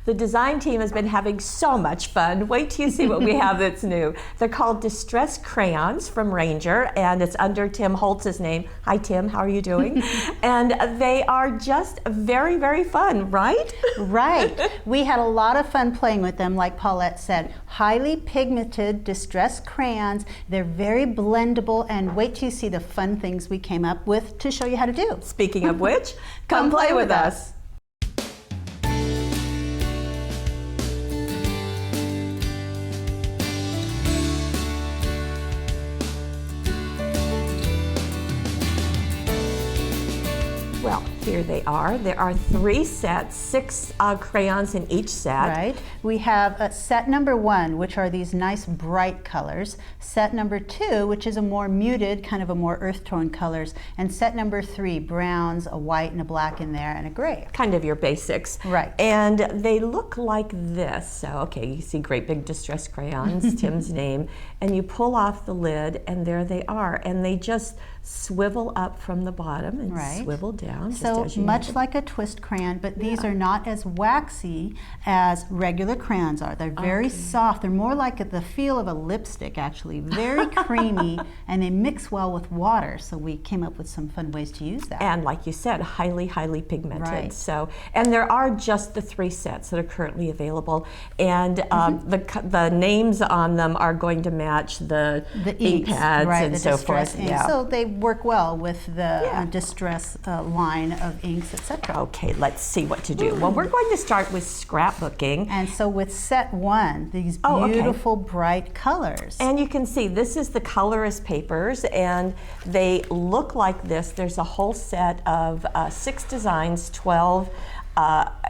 The design team has been having so much fun. Wait till you see what we have that's new. They're called Distress Crayons from Ranger, and it's under Tim Holtz's name. Hi, Tim. How are you doing? And they are just very, very fun, right? Right. We had a lot of fun playing with them, like Paulette said. Highly pigmented Distress crayons. They're very blendable, and wait till you see the fun things we came up with to show you how to do. Speaking of which, come play with us. Well, here they are. There are 3 sets, 6 crayons in each set. Right. We have set number 1, which are these nice bright colors. Set number 2, which is a more muted, kind of a more earth tone colors. And set number 3, browns, a white and a black in there, and a gray. Kind of your basics. Right. And they look like this. So, okay, you see great big Distress Crayons, Tim's name. And you pull off the lid, and there they are. And they just swivel up from the bottom and swivel down. So much like a twist crayon, but these are not as waxy as regular crayons are. They're very soft. They're more like the feel of a lipstick, actually. Very creamy, and they mix well with water. So we came up with some fun ways to use that. And like you said, highly, highly pigmented. Right. So, and there are just the 3 sets that are currently available, and the names on them are going to match the ink pads and so forth. Yeah. So they work well with the Distress line of inks, etc. Okay, let's see what to do. Well, we're going to start with scrapbooking. And so with set 1, these beautiful bright colors. And you can see this is the colorist papers, and they look like this. There's a whole set of 6 designs, 12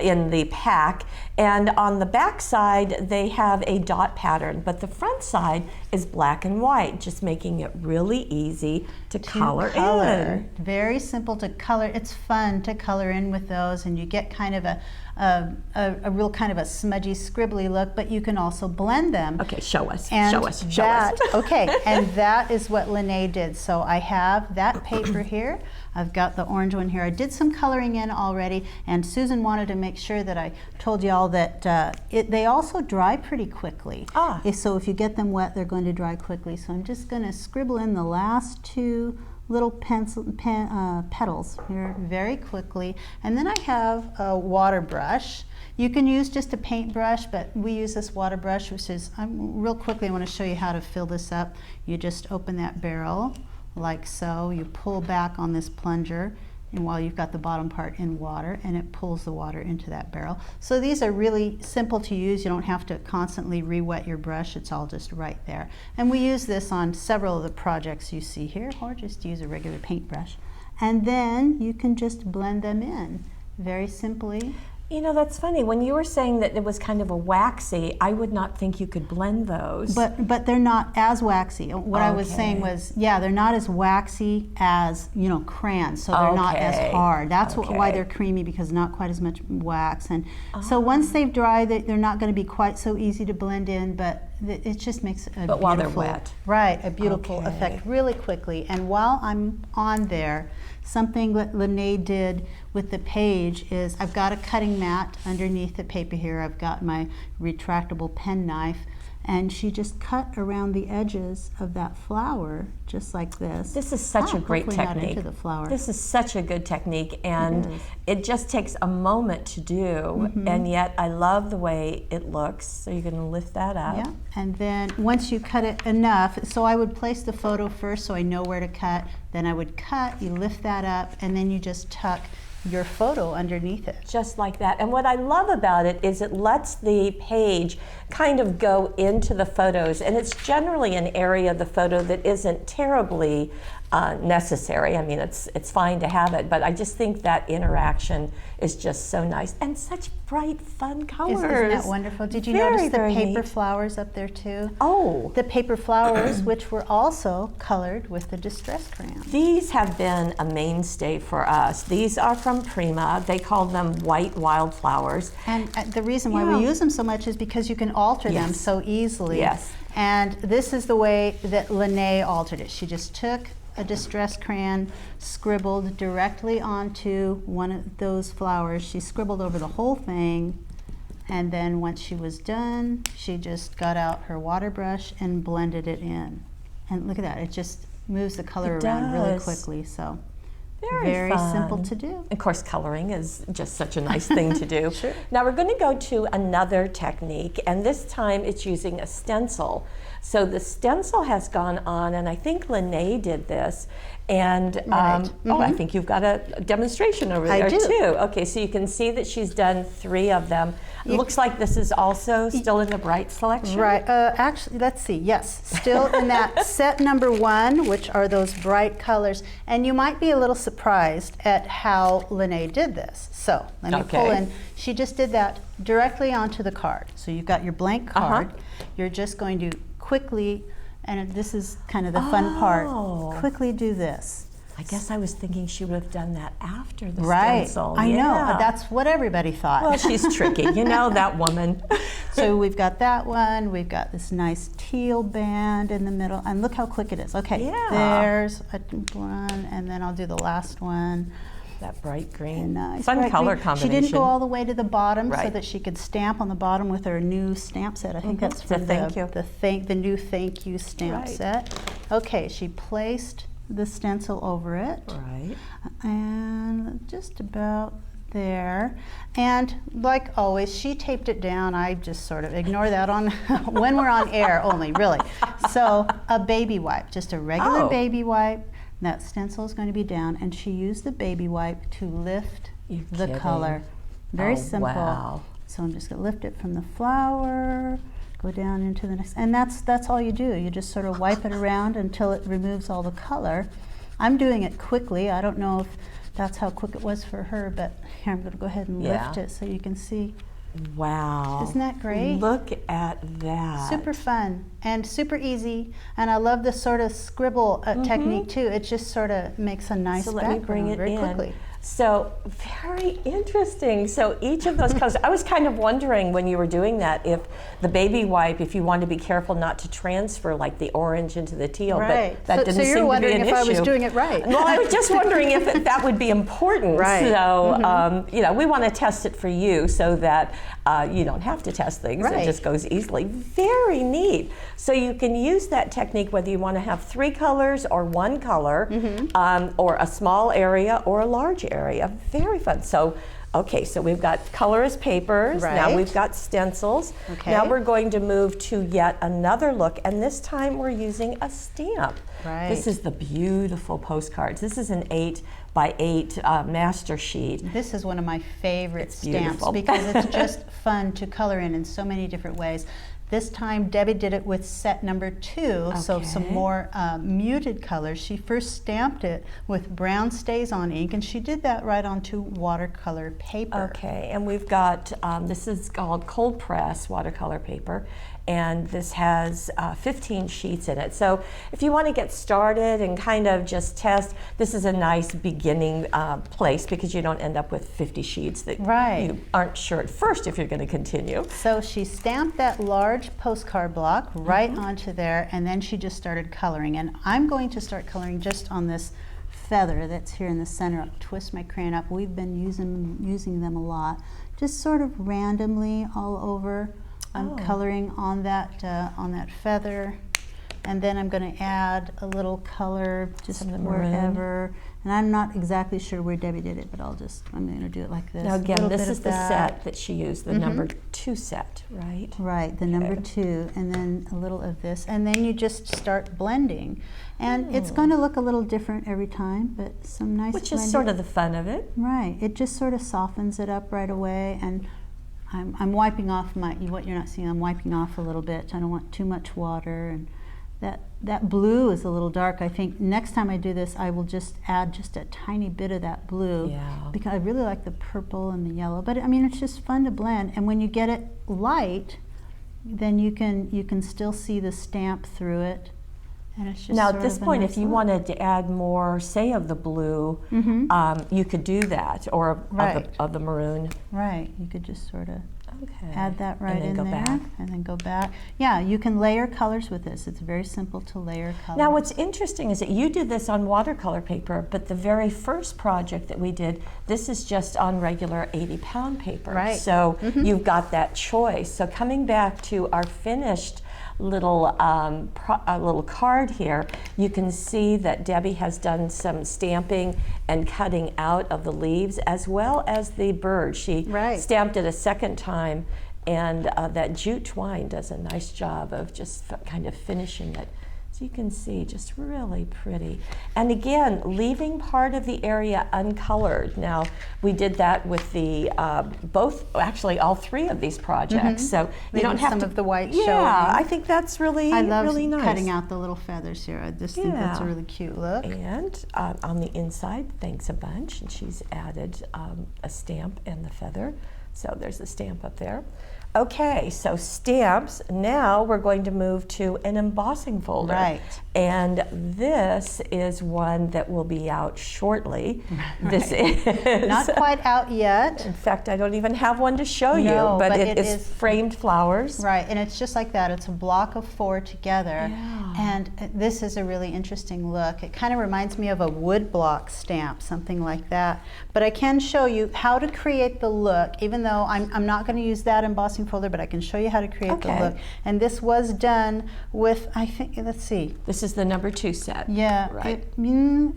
in the pack, and on the back side they have a dot pattern, but the front side is black and white, just making it really easy to color in. Very simple to color. It's fun to color in with those, and you get kind of a real kind of a smudgy, scribbly look, but you can also blend them. Okay, show us. Okay, and that is what Lene did. So I have that paper here. I've got the orange one here. I did some coloring in already, and Susan wanted to make sure that I told y'all that they also dry pretty quickly. So if you get them wet, they're going to dry quickly. So I'm just going to scribble in the last 2 little petals here very quickly. And then I have a water brush. You can use just a paintbrush, but we use this water brush, which is, real quickly I want to show you how to fill this up. You just open that barrel like so. You pull back on this plunger, and while you've got the bottom part in water, and it pulls the water into that barrel. So these are really simple to use. You don't have to constantly re-wet your brush. It's all just right there. And we use this on several of the projects you see here, or just use a regular paintbrush. And then you can just blend them in very simply. You know, that's funny. When you were saying that it was kind of a waxy, I would not think you could blend those. But they're not as waxy. What I was saying was, they're not as waxy as, crayons, so they're not as hard. That's why they're creamy, because not quite as much wax. And so once they've dried, they're not going to be quite so easy to blend in, but it just makes a beautiful, while they're wet. Right, a beautiful effect really quickly. And while I'm on there, something that Lene did with the page is I've got a cutting mat underneath the paper here. I've got my retractable pen knife, and she just cut around the edges of that flower just like this. This is such a great technique. Not into the flower. This is such a good technique, and it just takes a moment to do, and yet I love the way it looks. So you're going to lift that up. Yeah, and then once you cut it enough, so I would place the photo first so I know where to cut, then I would cut, you lift that up, and then you just tuck your photo underneath it. Just like that. And what I love about it is it lets the page kind of go into the photos, and it's generally an area of the photo that isn't terribly necessary. I mean, it's fine to have it, but I just think that interaction is just so nice, and such bright, fun colors. Isn't that wonderful? Did you notice the paper flowers up there too? Oh. The paper flowers, which were also colored with the Distress crayon. These have been a mainstay for us. These are from Prima. They call them white wildflowers. And the reason why we use them so much is because you can alter them so easily. Yes. And this is the way that Lene altered it. She just took a Distress crayon, scribbled directly onto one of those flowers. She scribbled over the whole thing, And then once she was done, she just got out her water brush and blended it in. And look at that, it just moves the color around really quickly. So very fun. simple to do. Of course, coloring is just such a nice thing to do. Sure. Now we're going to go to another technique, and this time it's using a stencil. So the stencil has gone on, and I think Lene did this. And oh, I think you've got a demonstration over there too. Okay, so you can see that she's done 3 of them. It looks like this is also still in the bright selection. Right. Actually, let's see. Yes, still in that set number 1, which are those bright colors. And you might be a little surprised at how Lene did this. So let me pull in. She just did that directly onto the card. So you've got your blank card. You're just going to quickly, and this is kind of the fun part, quickly do this. I guess I was thinking she would have done that after the Right. stencil. I know. That's what everybody thought. Well, she's tricky. You know that woman. So we've got that one. We've got this nice teal band in the middle. And look how quick it is. Okay, there's one. And then I'll do the last one. That bright green. Nice Fun bright color green. combination. She didn't go all the way to the bottom so that she could stamp on the bottom with her new stamp set. I think that's from the new thank you stamp set. Okay, she placed the stencil over it. Right. And just about there. And like always, she taped it down. I just sort of ignore that on when we're on air only, really. So a baby wipe, just a regular baby wipe. That stencil is going to be down, and she used the baby wipe to lift the color. Very simple. Wow. So I'm just going to lift it from the flower, go down into the next, and that's all you do. You just sort of wipe it around until it removes all the color. I'm doing it quickly. I don't know if that's how quick it was for her, but here I'm going to go ahead and lift it so you can see. Wow. Isn't that great? Look at that. Super fun and super easy. And I love this sort of scribble technique too. It just sort of makes a nice background. Let me bring it very in. Quickly. So very interesting. So each of those colors, I was kind of wondering when you were doing that if the baby wipe, if you wanted to be careful not to transfer like the orange into the teal, right. but that didn't seem to be an issue. So you're wondering if I was doing it right. Well, I was just wondering if that would be important. Right. So, you know, we want to test it for you so that you don't have to test things. Right. It just goes easily. Very neat. So you can use that technique whether you want to have 3 colors or 1 color, or a small area or a large area. Very fun. So, okay, so we've got colorless papers. Right. Now we've got stencils. Okay. Now we're going to move to yet another look, and this time we're using a stamp. Right. This is the beautiful postcards. This is an 8x8 master sheet. This is one of my favorite stamps beautiful. because it's just fun to color in so many different ways. This time Debbie did it with set number 2, so some more muted colors. She first stamped it with brown StazOn ink, and she did that right onto watercolor paper. Okay, and we've got, this is called cold press watercolor paper, and this has 15 sheets in it. So if you want to get started and kind of just test, this is a nice beginning place because you don't end up with 50 sheets that you aren't sure at first if you're going to continue. So she stamped that large postcard block right onto there, and then she just started coloring. And I'm going to start coloring just on this feather that's here in the center. I'll twist my crayon up. We've been using them a lot. Just sort of randomly all over. I'm coloring on that feather, and then I'm going to add a little color just wherever. And I'm not exactly sure where Debbie did it, but I'm going to do it like this. Now again, this is the set that she used, the number 2 set, right? Right, the number 2, and then a little of this, and then you just start blending. And it's going to look a little different every time, but some nice Which blending. is sort of the fun of it. Right, it just sort of softens it up right away, and I'm wiping off what you're not seeing, I'm wiping off a little bit. I don't want too much water, and that blue is a little dark. I think next time I do this, I will just add just a tiny bit of that blue because I really like the purple and the yellow. But I mean, it's just fun to blend, and when you get it light, then you can still see the stamp through it. And it's just now at this point, if you wanted to add more, say, of the blue, you could do that, or of the maroon. Right, you could just sort of Okay. Add that right And then in go there, back. and then go back. Yeah, you can layer colors with this. It's very simple to layer colors. Now what's interesting is that you did this on watercolor paper, but the very first project that we did, this is just on regular 80-pound paper. Right. So you've got that choice. So coming back to our finished little little card here, you can see that Debbie has done some stamping and cutting out of the leaves as well as the bird. She stamped it a second time, and that jute twine does a nice job of just kind of finishing it. So you can see, just really pretty. And again, leaving part of the area uncolored. Now, we did that with the actually all three of these projects. So you don't have some to, of the white yeah, showing. I think that's really, I love really nice. cutting out the little feathers here. I just think that's a really cute look. And on the inside, thanks a bunch. And she's added a stamp and the feather. So there's the stamp up there. Okay, so stamps. Now we're going to move to an embossing folder. Right. And this is one that will be out shortly. This is not quite out yet. In fact, I don't even have one to show you, but it is framed flowers. Right, and it's just like that. It's a block of 4 together. Yeah. And this is a really interesting look. It kind of reminds me of a wood block stamp, something like that. But I can show you how to create the look, even though I'm not going to use that embossing folder, but I can show you how to create the look. And this was done with, I think, let's see. This is the number 2 set. Yeah, right.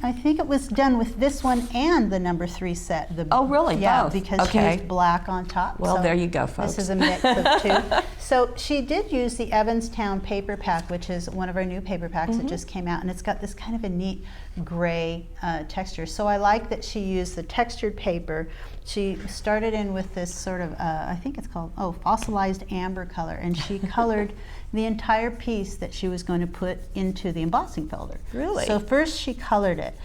I think it was done with this one and the number 3 set. Oh, really? Yeah, both. because she used black on top. Well, so there you go, folks. This is a mix of 2. So she did use the Evanstown paper pack, which is one of our new paper packs that just came out, and it's got this kind of a neat gray texture. So I like that she used the textured paper. She started in with this sort of, I think it's called, fossilized amber color, and she colored the entire piece that she was going to put into the embossing folder. Really? So first she colored it,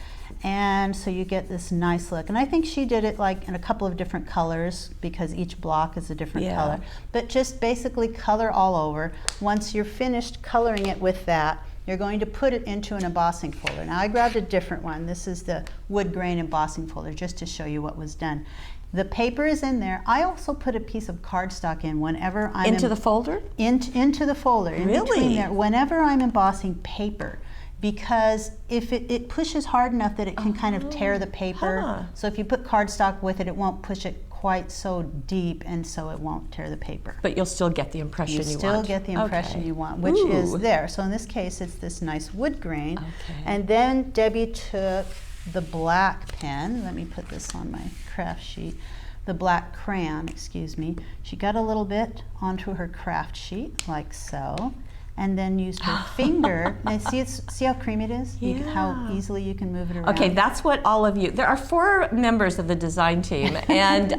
and so you get this nice look. And I think she did it like in a couple of different colors because each block is a different color. But just basically color all over. Once you're finished coloring it with that, you're going to put it into an embossing folder. Now I grabbed a different one. This is the wood grain embossing folder, just to show you what was done. The paper is in there. I also put a piece of cardstock in whenever I'm into the folder? Into the folder. In Really? between there, whenever I'm embossing paper, because if it pushes hard enough that it can kind of tear the paper. So if you put cardstock with it, it won't push it quite so deep, and so it won't tear the paper. But you'll still get the impression you want. You still get the impression you want, which is there. So in this case, it's this nice wood grain. And then Debbie took the black pen. Let me put this on my craft sheet. The black crayon, excuse me. She got a little bit onto her craft sheet, like so, and then used her finger. And see how creamy it is? How easily you can move it around. Okay, that's what all of you, there are 4 members of the design team, and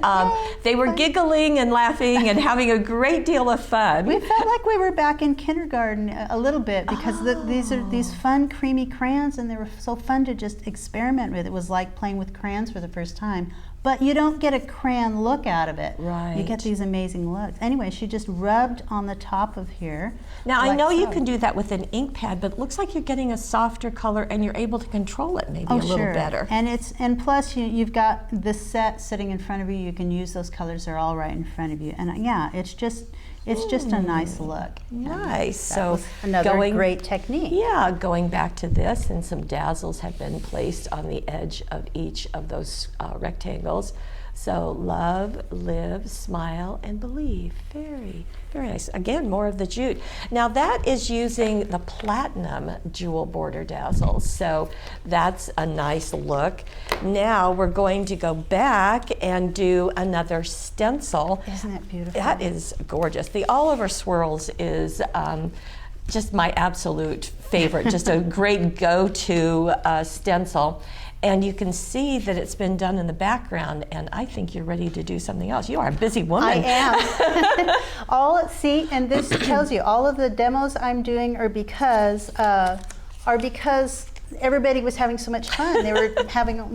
they were giggling and laughing and having a great deal of fun. We felt like we were back in kindergarten a little bit, because these are these fun, creamy crayons, and they were so fun to just experiment with. It was like playing with crayons for the first time. But you don't get a crayon look out of it. Right. You get these amazing looks. Anyway, she just rubbed on the top of here. Now, I know you can do that with an ink pad, but it looks like you're getting a softer color and you're able to control it maybe a little better. And plus you've got the set sitting in front of you. You can use those colors. They're all right in front of you. And yeah, it's just a nice look. Nice. So another great technique. Yeah, going back to this, and some dazzles have been placed on the edge of each of those rectangles. So love, live, smile, and believe. Very, very nice. Again, more of the jute. Now that is using the platinum jewel border dazzles. So that's a nice look. Now we're going to go back and do another stencil. Isn't that beautiful? That is gorgeous. The Oliver Swirls is just my absolute favorite, just a great go-to stencil. And you can see that it's been done in the background, and I think you're ready to do something else. You are a busy woman. I am. And this tells you all of the demos I'm doing are because everybody was having so much fun. They were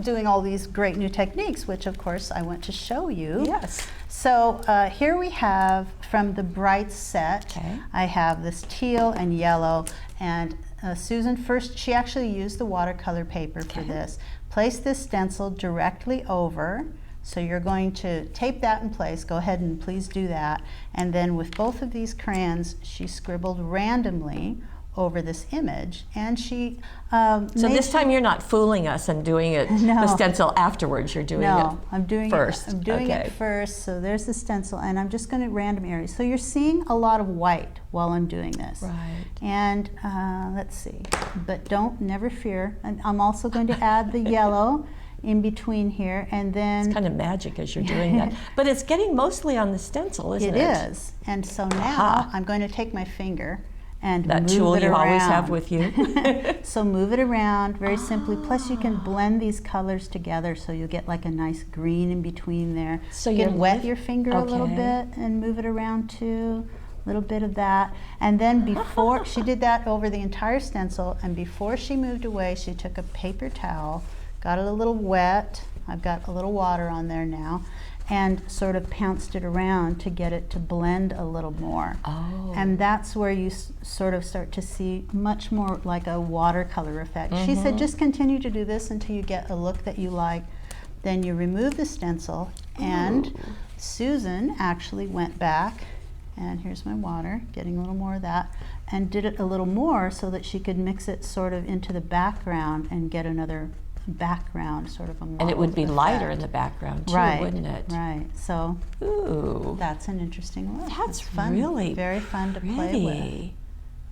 doing all these great new techniques, which of course I want to show you. Yes. So here we have from the Bright set. I have this teal and yellow, and Susan first, she actually used the watercolor paper for this. Place this stencil directly over So you're going to tape that in place. Go ahead and please do that. And then with both of these crayons, she scribbled randomly over this image, and she so this time you're not fooling us and doing it the stencil afterwards. You're doing it I'm doing first. I'm doing it first. So there's the stencil, and I'm just going to random areas. So you're seeing a lot of white while I'm doing this. Right. And let's see, but never fear. And I'm also going to add the yellow in between here, and then it's kind of magic as you're doing that. But it's getting mostly on the stencil, isn't it? It is. And so now I'm going to take my finger and that move tool it you around. always have with you. So move it around very simply. Plus you can blend these colors together, so you'll get like a nice green in between there. So you can wet your finger a little bit and move it around too. A little bit of that. And then before, she did that over the entire stencil, and before she moved away, she took a paper towel, got it a little wet. I've got a little water on there now, and sort of pounced it around to get it to blend a little more. Oh. And that's where you sort of start to see much more like a watercolor effect. She said just continue to do this until you get a look that you like. Then you remove the stencil, and Susan actually went back, and here's my water, getting a little more of that, and did it a little more so that she could mix it sort of into the background and get another background, sort of a mauve And it would be effect. lighter in the background too, wouldn't it? Right. So that's an interesting look. That's it's fun, really very fun to play with.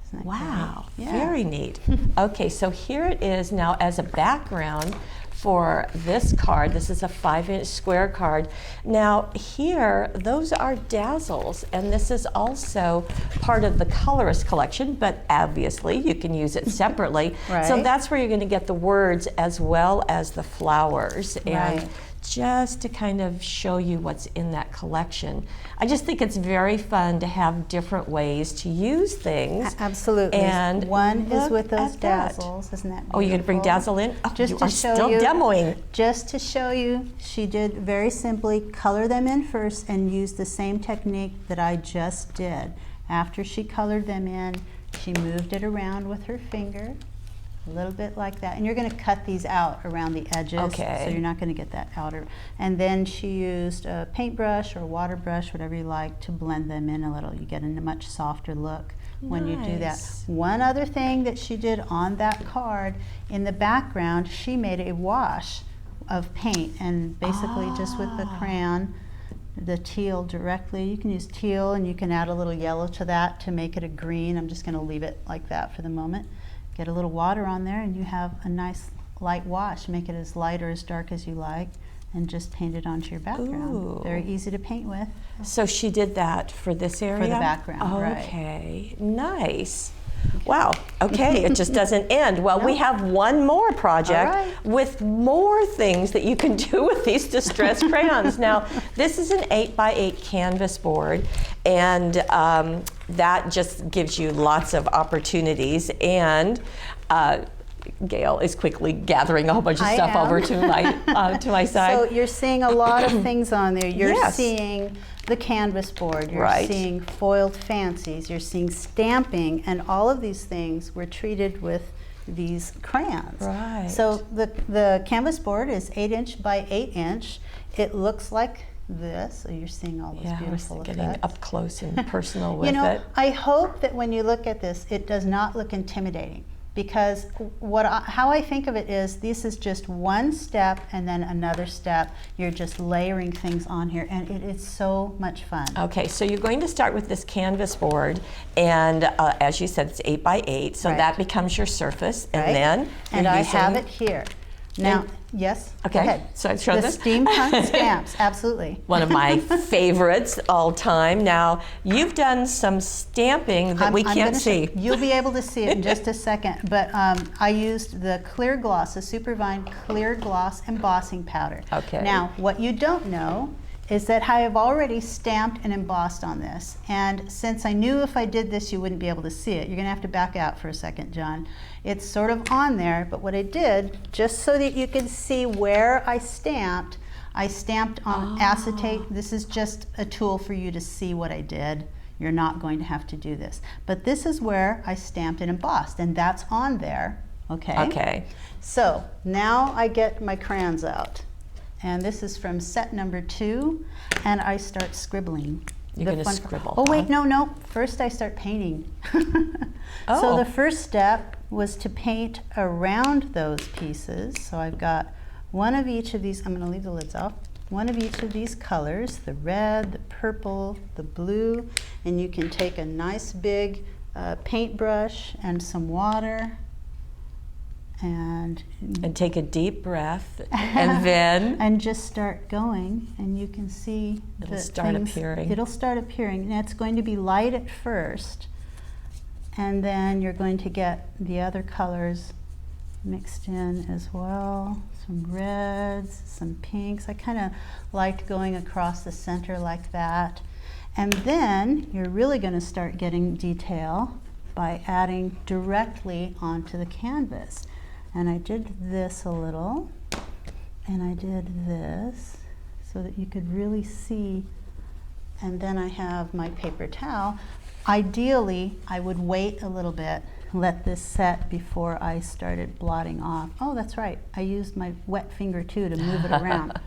Isn't that Wow, great? Yeah. very neat. Okay, so here it is now as a background for this card. This is a 5-inch square card. Now here, those are Dazzles, and this is also part of the colorist collection, but obviously you can use it separately. Right. So that's where you're going to get the words as well as the flowers. And Right. just to kind of show you what's in that collection. I just think it's very fun to have different ways to use things. Absolutely. And one is look with those at that. Dazzles, isn't that beautiful? Oh, you're going to bring Dazzle in? Oh, Just you to are show still you, demoing. Just to show you, she did very simply color them in first and use the same technique that I just did. After she colored them in, she moved it around with her finger, a little bit like that. And you're going to cut these out around the edges, Okay. so you're not going to get that outer. And then she used a paintbrush or water brush, whatever you like, to blend them in a little. You get a much softer look when you do that. Nice. One other thing that she did on that card, in the background, she made a wash of paint, and basically just with the crayon, the teal directly. You can use teal, and you can add a little yellow to that to make it a green. I'm just going to leave it like that for the moment. Get a little water on there, and you have a nice light wash. Make it as light or as dark as you like, and just paint it onto your background. Ooh. Very easy to paint with. So she did that for this area? For the background, right. Okay, nice. Wow, okay, it just doesn't end. Well, we have one more project All right. with more things that you can do with these distressed crayons. Now, this is an 8x8 canvas board, and that just gives you lots of opportunities. And Gail is quickly gathering a whole bunch of I stuff am. over to my side. So you're seeing a lot of things on there. You're Yes. seeing the canvas board, you're Right. seeing foiled fancies, you're seeing stamping, and all of these things were treated with these crayons. Right. So the canvas board is 8-inch by 8-inch. It looks like this. So you're seeing all those Yeah, we're beautiful getting effects. up close and personal with You know, it. I hope that when you look at this, it does not look intimidating, because how I think of it is this is just one step and then another step. You're just layering things on here, and it is so much fun. Okay, so you're going to start with this canvas board, and as you said, it's 8x8, so Right. that becomes your surface, and Right? then And you're I using- have it here. Now, yes? Okay, Go ahead. so I show the this? steampunk stamps, absolutely. one of my favorites all time. Now, you've done some stamping that we I'm can't gonna see. You'll be able to see it in just a second, but I used the clear gloss, the Supervine clear gloss embossing powder. Okay. Now, what you don't know is that I have already stamped and embossed on this, and since I knew if I did this you wouldn't be able to see it, you're going to have to back out for a second, John. It's sort of on there, but what I did, just so that you can see where I stamped on acetate. This is just a tool for you to see what I did. You're not going to have to do this. But this is where I stamped and embossed, and that's on there, okay? Okay. So now I get my crayons out. And this is from set number 2, and I start scribbling. You're going to scribble. Oh, wait, no. First I start painting. Oh. So the first step was to paint around those pieces. So I've got one of each of these. I'm going to leave the lids off. One of each of these colors, the red, the purple, the blue, and you can take a nice big paintbrush and some water and take a deep breath, and then and just start going, and you can see it'll start appearing. It'll start appearing. Now it's going to be light at first, and then you're going to get the other colors mixed in as well. Some reds, some pinks. I kind of liked going across the center like that. And then you're really going to start getting detail by adding directly onto the canvas. And I did this a little, and I did this so that you could really see. And then I have my paper towel. Ideally, I would wait a little bit, let this set before I started blotting off. Oh, that's right. I used my wet finger too to move it around.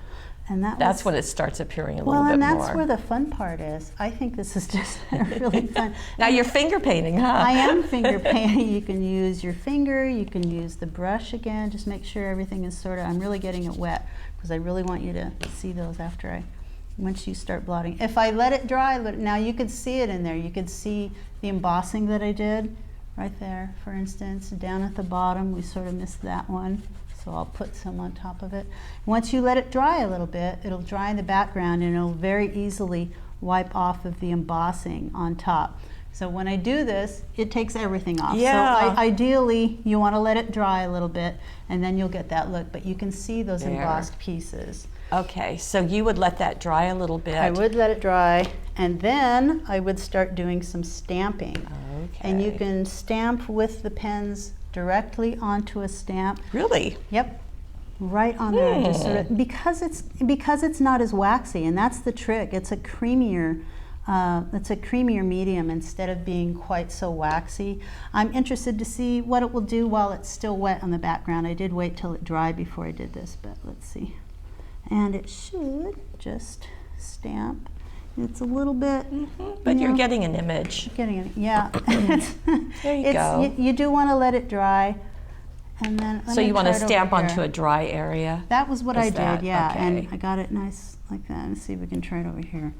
And that's when it starts appearing a little bit more. Well, and that's where the fun part is. I think this is just really fun. Now you're finger painting, huh? I am finger painting. You can use your finger, you can use the brush again. Just make sure everything is I'm really getting it wet because I really want you to see those once you start blotting. If I let it dry, now you could see it in there. You could see the embossing that I did right there, for instance. Down at the bottom, we sort of missed that one. So I'll put some on top of it. Once you let it dry a little bit, it'll dry in the background and it'll very easily wipe off of the embossing on top. So when I do this, it takes everything off. Yeah. So ideally, you want to let it dry a little bit and then you'll get that look. But you can see those embossed pieces. Okay, so you would let that dry a little bit. I would let it dry, and then I would start doing some stamping. Okay. And you can stamp with the pens directly onto a stamp. Really? Yep, right on there. Just sort of, because it's not as waxy, and that's the trick. It's a creamier medium instead of being quite so waxy. I'm interested to see what it will do while it's still wet on the background. I did wait till it dried before I did this, but let's see. And it should just stamp. It's a little bit, but you're getting an image. Getting it, yeah. There you go. You do want to let it dry, and then. So you want to stamp onto a dry area. That was what I did, yeah. Okay. And I got it nice like that. Let's see if we can try it over here.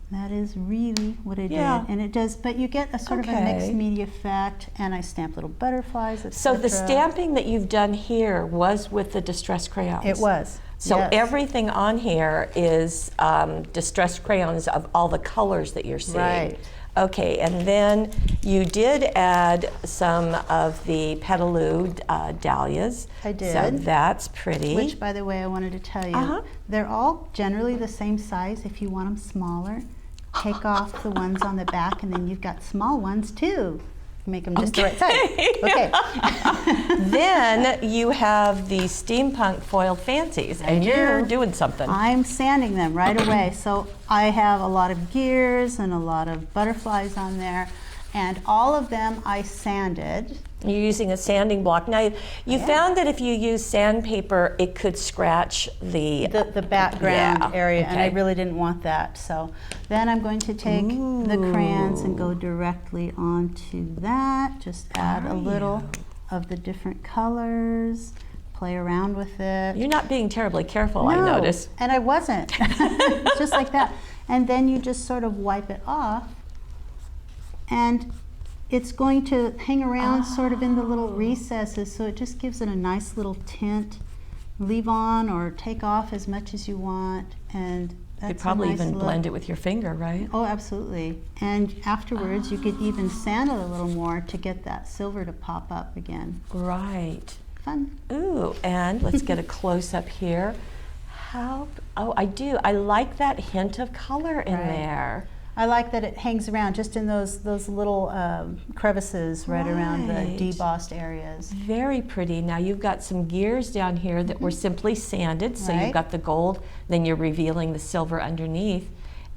That is really what I did, and it does. But you get a sort of a mixed media effect, and I stamped little butterflies, etc. So the stamping that you've done here was with the distressed crayons. It was. So everything on here is distressed crayons of all the colors that you're seeing. Right. Okay, and then you did add some of the Petaloo dahlias. I did. So that's pretty. Which, by the way, I wanted to tell you, they're all generally the same size. If you want them smaller, take off the ones on the back, and then you've got small ones too. Make them just the right size. Okay. Then you have the steampunk foiled fancies, and you're doing something. I'm sanding them right away. So I have a lot of gears and a lot of butterflies on there, and all of them I sanded. You're using a sanding block. Now, you found that if you use sandpaper, it could scratch the background area, and I really didn't want that. So then I'm going to take the crayons and go directly onto that. Just add a little of the different colors, play around with it. You're not being terribly careful, I noticed. And I wasn't. Just like that. And then you just sort of wipe it off, and it's going to hang around sort of in the little recesses, so it just gives it a nice little tint. Leave on or take off as much as you want, and that's You'd probably nice even look. blend it with your finger, right? Oh, absolutely. And afterwards, you could even sand it a little more to get that silver to pop up again. Right. Fun. Ooh, and let's get a close-up here. I do. I like that hint of color in there. I like that it hangs around just in those little crevices right around the debossed areas. Very pretty. Now you've got some gears down here that were simply sanded, so you've got the gold, then you're revealing the silver underneath.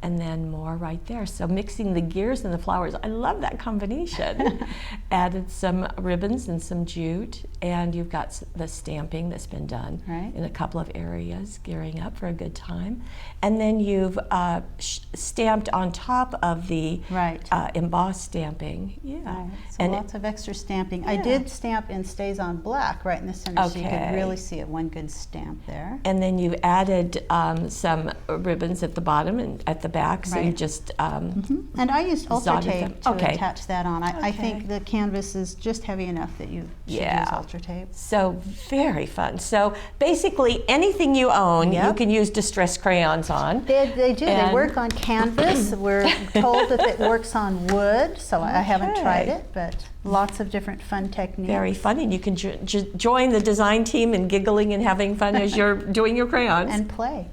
and then more right there. So mixing the gears and the flowers, I love that combination. Added some ribbons and some jute, and you've got the stamping that's been done in a couple of areas, gearing up for a good time. And then you've stamped on top of the embossed stamping. So and lots of extra stamping. I did stamp in Stays on Black right in the center, so you could really see it, one good stamp there. And then you've added some ribbons at the bottom and at the back, so you just and I used Ultra Tape to Okay. attach that on. I think the canvas is just heavy enough that you should use Ultra Tape. So very fun. So basically anything you own, you can use distress crayons on. They do. They work on canvas. We're told that it works on wood, so I haven't tried it, but lots of different fun techniques. Very fun, and you can join the design team in giggling and having fun as you're doing your crayons. And play.